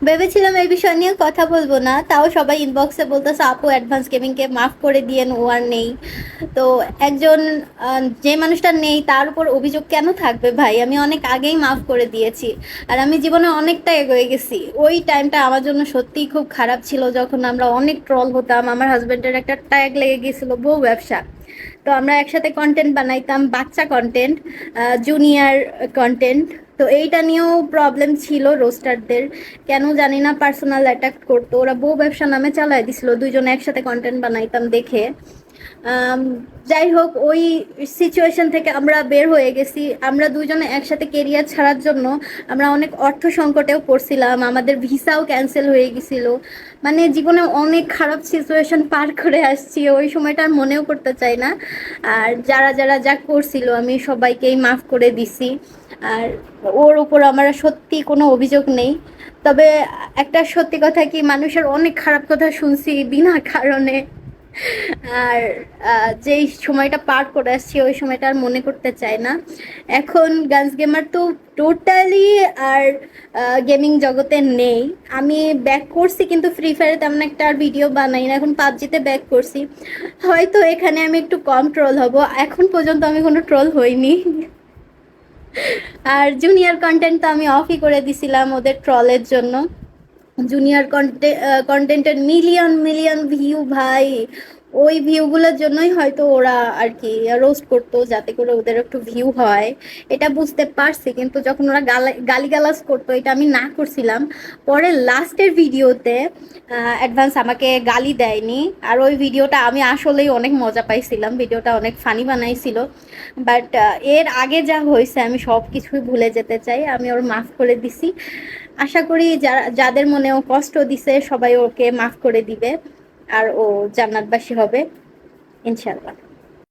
ভেবেছিলাম এই বিষয় নিয়ে কথা বলবো না, তাও সবাই ইনবক্সে বলতেছে আপু অ্যাডভান্স গেমিংকে মাফ করে দিয়েন, ও আর নেই। তো একজন যে মানুষটা নেই তার উপর অভিযোগ কেন থাকবে ভাই? আমি অনেক আগেই মাফ করে দিয়েছি। আর আমি জীবনে অনেকটা এগিয়ে গেছি। ওই টাইমটা আমার জন্য সত্যিই খুব খারাপ ছিল, যখন আমরা অনেক ট্রল হতাম। আমার হাজবেন্ডের একটা ট্যাগ লেগে গেছিল বউ ব্যবসা। তো আমরা একসাথে কন্টেন্ট বানাইতাম, বাচ্চা কন্টেন্ট, জুনিয়র কন্টেন্ট। তো এইটা নিয়েও প্রবলেম ছিল রোস্টারদের। কেন জানি না পার্সোনাল অ্যাটাক করতো, ওরা বউ ব্যবসা নামে চালাই দিছিল, দুইজনে একসাথে কন্টেন্ট বানাইতাম দেখে। আম, যাই হোক, ওই সিচুয়েশন থেকে আমরা বের হয়ে গেছি। আমরা দুজনে একসাথে কেরিয়ার ছাড়ার জন্য আমরা অনেক অর্থ সংকটেও পড়ছিলাম, আমাদের ভিসাও ক্যান্সেল হয়ে গেছিল। মানে জীবনে অনেক খারাপ সিচুয়েশন পার করে আসছি, ওই সময়টা আর মনেও করতে চাই না। আর যারা যারা যা করছিল আমি সবাইকেই মাফ করে দিছি। আর ওর উপর আমার সত্যি কোনো অভিযোগ নেই। তবে একটা সত্যি কথা কি, মানুষের অনেক খারাপ কথা শুনছি বিনা কারণে। আর যেই সময়টা পার করে আসছি ওই সময়টা আর মনে করতে চাই না। এখন গানস গেমার তো টোটালি আর গেমিং জগতে নেই। আমি ব্যাক করছি কিন্তু ফ্রি ফায়ারে তেমন একটা আর ভিডিও বানাই না, এখন পাবজিতে ব্যাক করছি। হয়তো এখানে আমি একটু কম ট্রোল হব, এখন পর্যন্ত আমি কোনো ট্রোল হইনি। আর জুনিয়র কন্টেন্ট তো আমি অফই করে দিছিলাম ওদের ট্রলের জন্য। জুনিয়র কন্টেন্টের মিলিয়ন মিলিয়ন ভিউ ভাই। ওই ভিউগুলোর জন্যই হয়তো ওরা আর কি রোস্ট করতো, যাতে করে ওদের একটু ভিউ হয়। এটা বুঝতে পারছি, কিন্তু যখন ওরা গালিগালাজ করতো, এটা আমি না করছিলাম। পরে লাস্টের ভিডিওতে অ্যাডভান্স আমাকে গালি দেয়নি। আর ওই ভিডিওটা আমি আসলেই অনেক মজা পাইছিলাম, ভিডিওটা অনেক ফানি বানাইছিল। বাট এর আগে যা হয়েছে আমি সব কিছুই ভুলে যেতে চাই, আমি ওর মাফ করে দিছি। আশা করি যারা যাদের মনেও কষ্ট দিছে সবাই ওকে মাফ করে দিবে, আর ও জান্নাতবাসী হবে ইনশাল্লাহ।